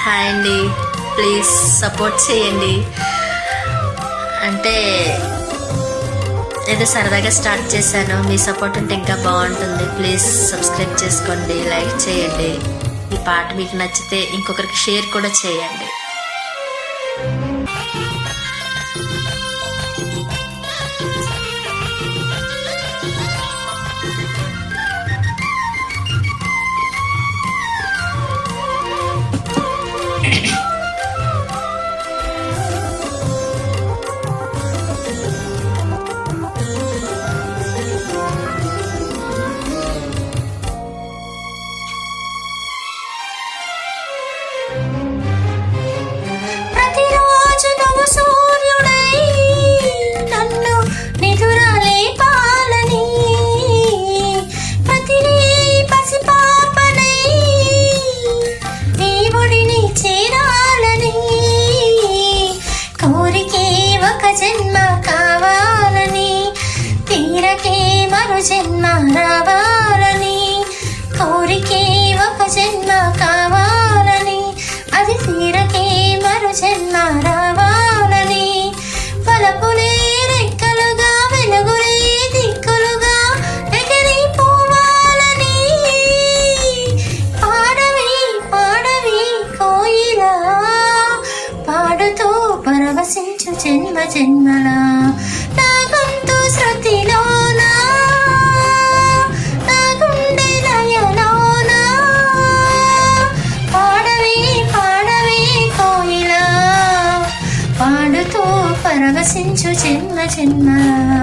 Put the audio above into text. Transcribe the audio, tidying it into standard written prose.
Hi అండి, please support చేయండి. అంటే ఏదో సరదాగా స్టార్ట్ చేశాను, మీ సపోర్ట్ ఉంటే ఇంకా బాగుంటుంది. ప్లీజ్ సబ్స్క్రైబ్ చేసుకోండి, లైక్ చేయండి. ఈ పాట మీకు నచ్చితే ఇంకొకరికి షేర్ కూడా చేయండి. ప్రతిరోజు నువ్వు సూర్యుడై నన్ను నిదురలే పాలని, ప్రతి పసిపాపనై నీ ఒడిని చేరాలని, కోరికే ఒక జన్మ కావాలని, తీరకే మరో జన్మ రావాలని, కోరికే ఒక జన్మ కావాలని, అది తీరకే మరో జన్మ రావాలని, పలపులే రెక్కలుగా వెలుగులే దిక్కులుగా ఎగిరి పోవాలని, పాడవి పాడవి కోయిలా పాడుతూ పరవశించు జన్మ జన్మలా, నా గొంతు శృతిలోనా నా గుండె లయలోనా, పాడవి పాడవి కోయిలా పాడుతూ పరవశించు జన్మ జన్మలా,